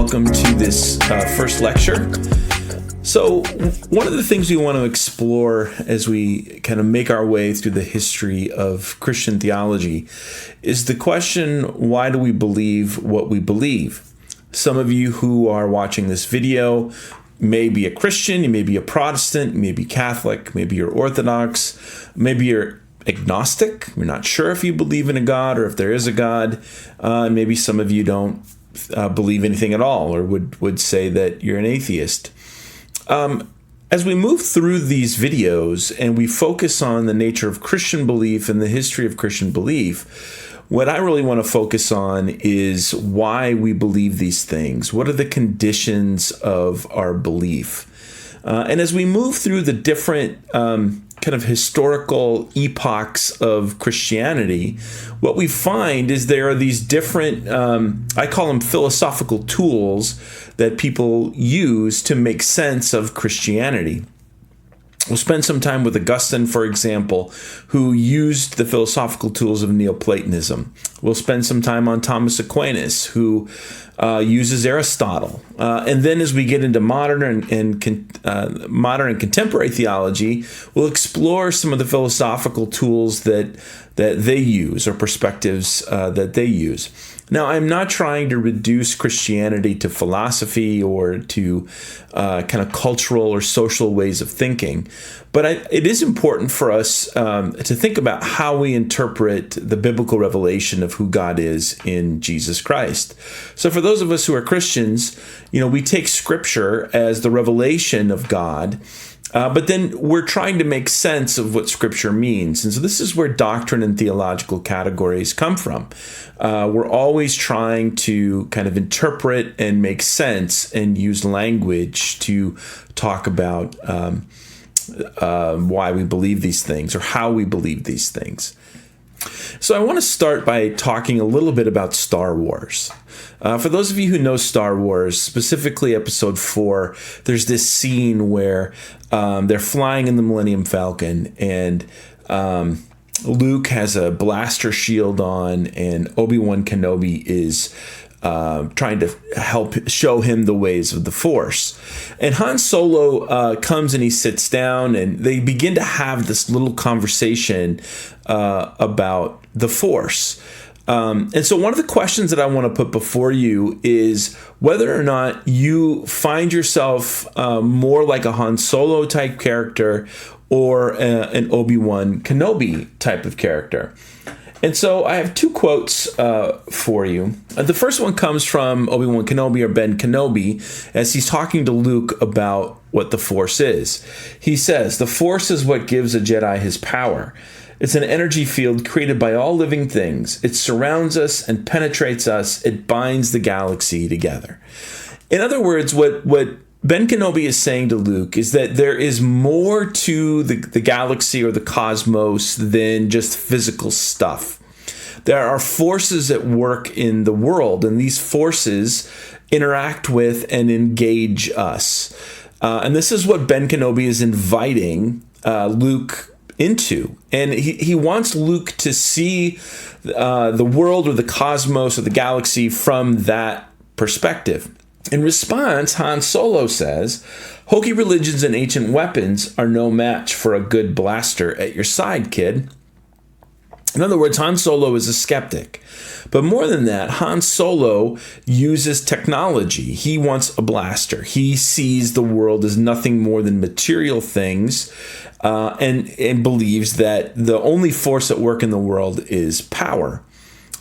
welcome to this first lecture. So one of the things we want to explore as we kind of make our way through the history of Christian theology is the question, why do we believe what we believe? Some of you who are watching this video may be a Christian, you may be a Protestant, you may be Catholic, maybe you're Orthodox, maybe you're agnostic. You're not sure if you believe in a God or if there is a God. Maybe some of you don't believe anything at all or would say that you're an atheist. As we move through these videos and we focus on the nature of Christian belief and the history of Christian belief, what I really want to focus on is why we believe these things. What are the conditions of our belief? And as we move through the different kind of historical epochs of Christianity, what we find is there are these different, I call them philosophical tools that people use to make sense of Christianity. We'll spend some time with Augustine, for example, who used the philosophical tools of Neoplatonism. We'll spend some time on Thomas Aquinas, who uses Aristotle. And then as we get into modern and contemporary theology, we'll explore some of the philosophical tools that they use or perspectives that they use. Now, I'm not trying to reduce Christianity to philosophy or to kind of cultural or social ways of thinking, but it is important for us to think about how we interpret the biblical revelation of who God is in Jesus Christ. So for those of us who are Christians, we take Scripture as the revelation of God, but then we're trying to make sense of what Scripture means. And so this is where doctrine and theological categories come from. We're always trying to kind of interpret and make sense and use language to talk about why we believe these things or how we believe these things. So I want to start by talking a little bit about Star Wars. For those of you who know Star Wars, specifically Episode 4, there's this scene where they're flying in the Millennium Falcon and Luke has a blaster shield on and Obi-Wan Kenobi is trying to help show him the ways of the Force. And Han Solo comes and he sits down and they begin to have this little conversation about the Force. And so one of the questions that I want to put before you is whether or not you find yourself more like a Han Solo type character or an Obi-Wan Kenobi type of character. And so I have two quotes for you. The first one comes from Obi-Wan Kenobi or Ben Kenobi as he's talking to Luke about what the Force is. He says, "The Force is what gives a Jedi his power. It's an energy field created by all living things. It surrounds us and penetrates us. It binds the galaxy together." In other words, what Ben Kenobi is saying to Luke is that there is more to the galaxy or the cosmos than just physical stuff. There are forces at work in the world, and these forces interact with and engage us. And this is what Ben Kenobi is inviting Luke into. And he wants Luke to see the world or the cosmos or the galaxy from that perspective. In response, Han Solo says, "Hokey religions and ancient weapons are no match for a good blaster at your side, kid." In other words, Han Solo is a skeptic. But more than that, Han Solo uses technology. He wants a blaster. He sees the world as nothing more than material things and believes that the only force at work in the world is power.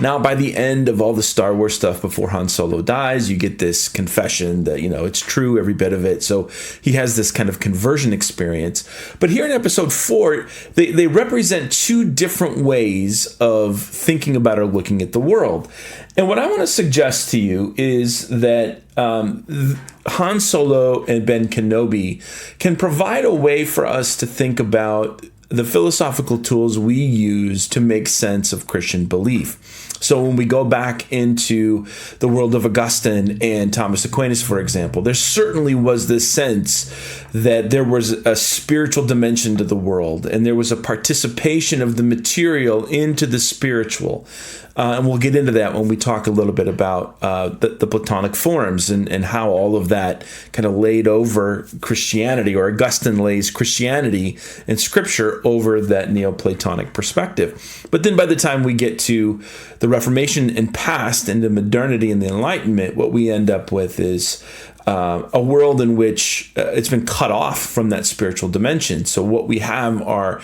Now, by the end of all the Star Wars stuff before Han Solo dies, you get this confession that, it's true, every bit of it. So he has this kind of conversion experience. But here in Episode 4, they represent two different ways of thinking about or looking at the world. And what I want to suggest to you is that Han Solo and Ben Kenobi can provide a way for us to think about the philosophical tools we use to make sense of Christian belief. So when we go back into the world of Augustine and Thomas Aquinas, for example, there certainly was this sense that there was a spiritual dimension to the world, and there was a participation of the material into the spiritual. And we'll get into that when we talk a little bit about the Platonic forms and how all of that kind of laid over Christianity, or Augustine lays Christianity and Scripture over that Neoplatonic perspective. But then by the time we get to the Reformation and past into modernity and the Enlightenment, what we end up with is a world in which it's been cut off from that spiritual dimension. So what we have are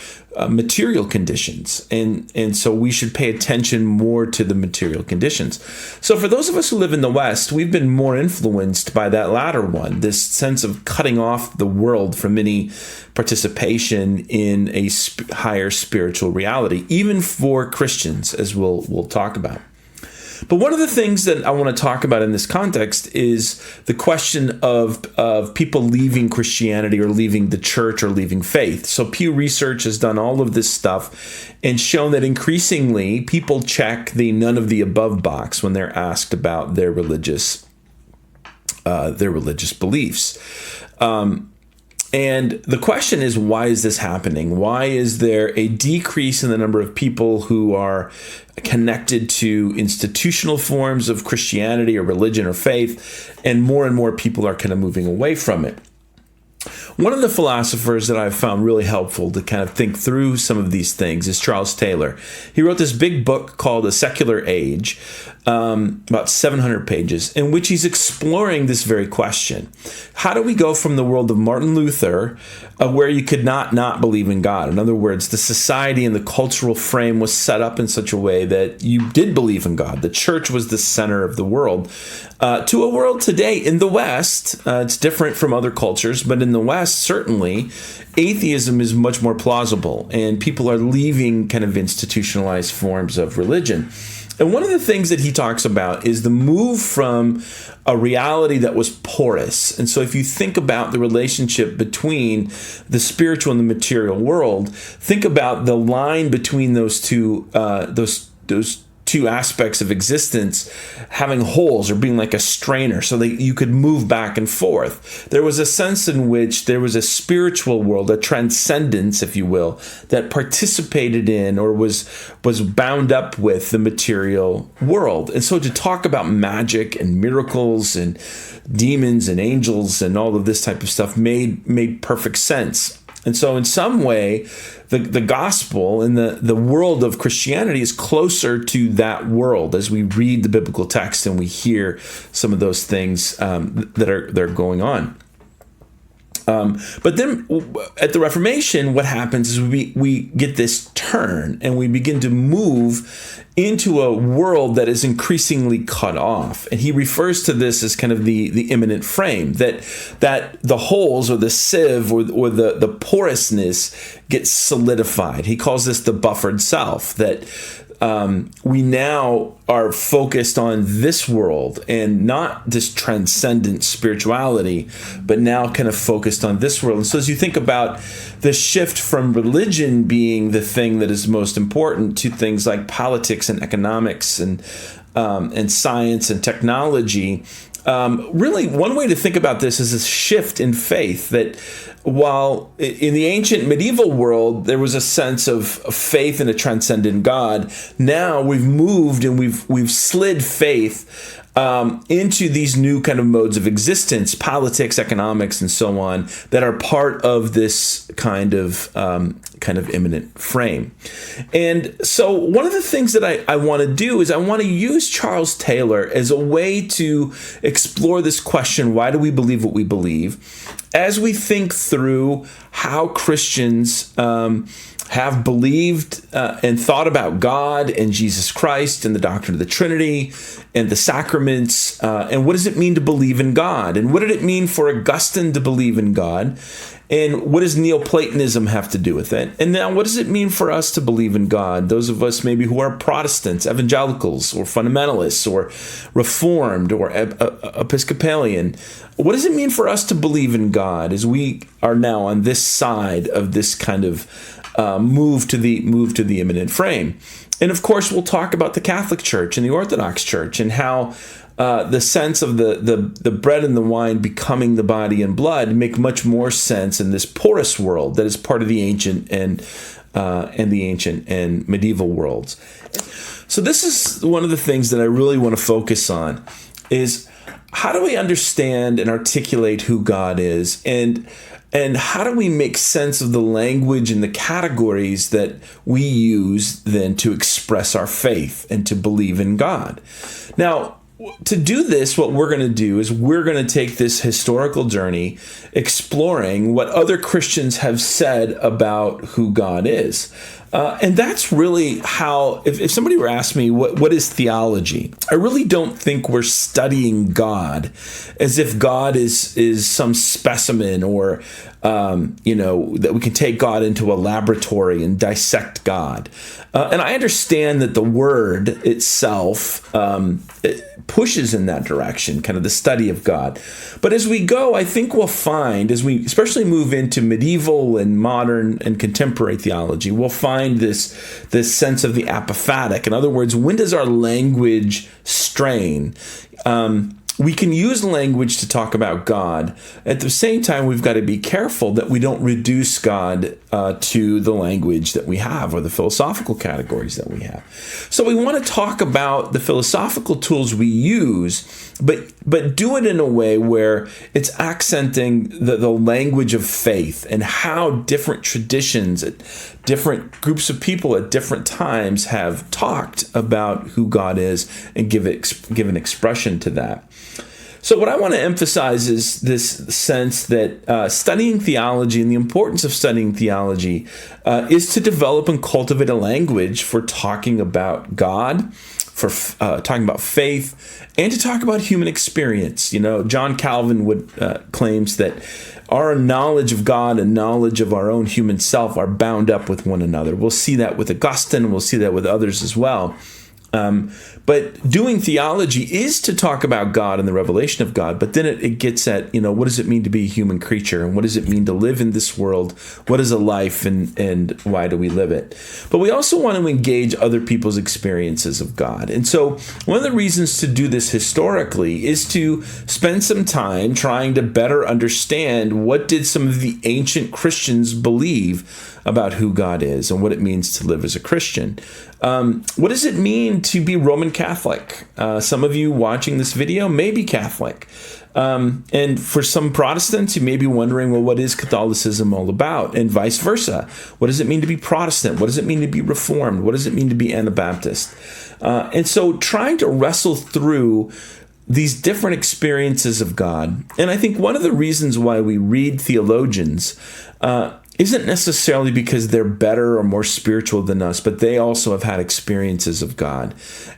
material conditions, and so we should pay attention more to the material conditions. So for those of us who live in the West, we've been more influenced by that latter one, this sense of cutting off the world from any participation in a higher spiritual reality, even for Christians, as we'll talk about. But one of the things that I want to talk about in this context is the question of people leaving Christianity or leaving the church or leaving faith. So Pew Research has done all of this stuff and shown that increasingly people check the none of the above box when they're asked about their religious beliefs. And the question is, why is this happening? Why is there a decrease in the number of people who are connected to institutional forms of Christianity or religion or faith, and more people are kind of moving away from it? One of the philosophers that I've found really helpful to kind of think through some of these things is Charles Taylor. He wrote this big book called A Secular Age, about 700 pages, in which he's exploring this very question. How do we go from the world of Martin Luther, where you could not believe in God? In other words, the society and the cultural frame was set up in such a way that you did believe in God. The church was the center of the world. To a world today in the West, it's different from other cultures, but in the West, certainly, atheism is much more plausible, and people are leaving kind of institutionalized forms of religion. And one of the things that he talks about is the move from a reality that was porous. And so if you think about the relationship between the spiritual and the material world, think about the line between those two aspects of existence having holes or being like a strainer so that you could move back and forth. There was a sense in which there was a spiritual world, a transcendence, if you will, that participated in or was bound up with the material world. And so to talk about magic and miracles and demons and angels and all of this type of stuff made perfect sense. And so in some way, the gospel and the world of Christianity is closer to that world as we read the biblical text and we hear some of those things that are going on. But then at the Reformation, what happens is we get this turn and we begin to move into a world that is increasingly cut off. And he refers to this as kind of the immanent frame, that the holes or the sieve or the porousness gets solidified. He calls this the buffered self, that we now are focused on this world and not this transcendent spirituality, but now kind of focused on this world. And so as you think about the shift from religion being the thing that is most important to things like politics and economics and science and technology, really one way to think about this is a shift in faith, that while in the ancient medieval world there was a sense of faith in a transcendent God, now we've moved and we've slid faith into these new kind of modes of existence, politics, economics, and so on, that are part of this kind of immanent frame. And so one of the things that I want to do is I want to use Charles Taylor as a way to explore this question, why do we believe what we believe, as we think through how Christians have believed and thought about God and Jesus Christ and the doctrine of the Trinity and the sacraments, and what does it mean to believe in God? And what did it mean for Augustine to believe in God? And what does Neoplatonism have to do with it? And now what does it mean for us to believe in God? Those of us maybe who are Protestants, evangelicals, or fundamentalists, or Reformed, or Episcopalian. What does it mean for us to believe in God as we are now on this side of this kind of move to the immanent frame? And of course, we'll talk about the Catholic Church and the Orthodox Church and how the sense of the bread and the wine becoming the body and blood make much more sense in this porous world that is part of the ancient and medieval worlds. So this is one of the things that I really want to focus on is how do we understand and articulate who God is, and how do we make sense of the language and the categories that we use then to express our faith and to believe in God. Now, to do this, what we're going to do is we're going to take this historical journey exploring what other Christians have said about who God is. And that's really how, if somebody were to ask me, what is theology? I really don't think we're studying God as if God is some specimen or, that we can take God into a laboratory and dissect God. And I understand that the word itself it pushes in that direction, kind of the study of God. But as we go, I think we'll find, as we especially move into medieval and modern and contemporary theology, we'll find this sense of the apophatic. In other words, when does our language strain? We can use language to talk about God. At the same time, we've got to be careful that we don't reduce God to the language that we have or the philosophical categories that we have. So we want to talk about the philosophical tools we use, but do it in a way where it's accenting the language of faith and how different traditions, different groups of people at different times have talked about who God is and give an expression to that. So what I want to emphasize is this sense that studying theology and the importance of studying theology is to develop and cultivate a language for talking about God, for talking about faith, and to talk about human experience. John Calvin claims that our knowledge of God and knowledge of our own human self are bound up with one another. We'll see that with Augustine, and we'll see that with others as well. But doing theology is to talk about God and the revelation of God, but then it gets at, what does it mean to be a human creature, and what does it mean to live in this world? What is a life, and why do we live it? But we also want to engage other people's experiences of God. And so one of the reasons to do this historically is to spend some time trying to better understand what did some of the ancient Christians believe about who God is and what it means to live as a Christian. What does it mean to be Roman Catholic? Some of you watching this video may be Catholic. And for some Protestants, you may be wondering, well, what is Catholicism all about? And vice versa. What does it mean to be Protestant? What does it mean to be Reformed? What does it mean to be Anabaptist? And so trying to wrestle through these different experiences of God. And I think one of the reasons why we read theologians isn't necessarily because they're better or more spiritual than us, but they also have had experiences of God.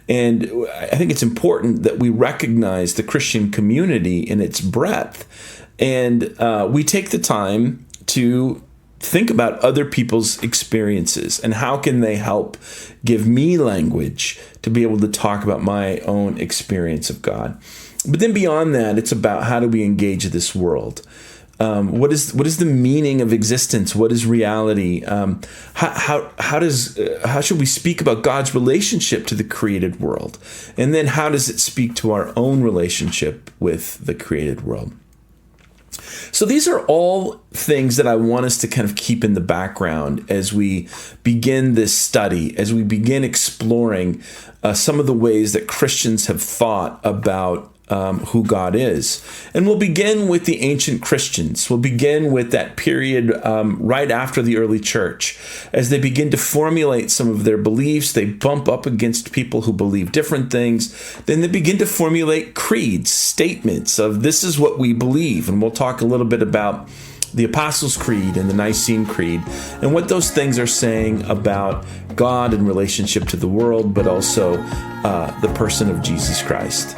And I think it's important that we recognize the Christian community in its breadth. And we take the time to think about other people's experiences and how can they help give me language to be able to talk about my own experience of God. But then beyond that, it's about how do we engage this world? What is the meaning of existence? What is reality? How should we speak about God's relationship to the created world? And then how does it speak to our own relationship with the created world? So these are all things that I want us to kind of keep in the background as we begin this study, as we begin exploring some of the ways that Christians have thought about who God is. And we'll begin with the ancient Christians. We'll begin with that period right after the early church. As they begin to formulate some of their beliefs, they bump up against people who believe different things. Then they begin to formulate creeds, statements of this is what we believe. And we'll talk a little bit about the Apostles' Creed and the Nicene Creed, and what those things are saying about God in relationship to the world, but also the person of Jesus Christ.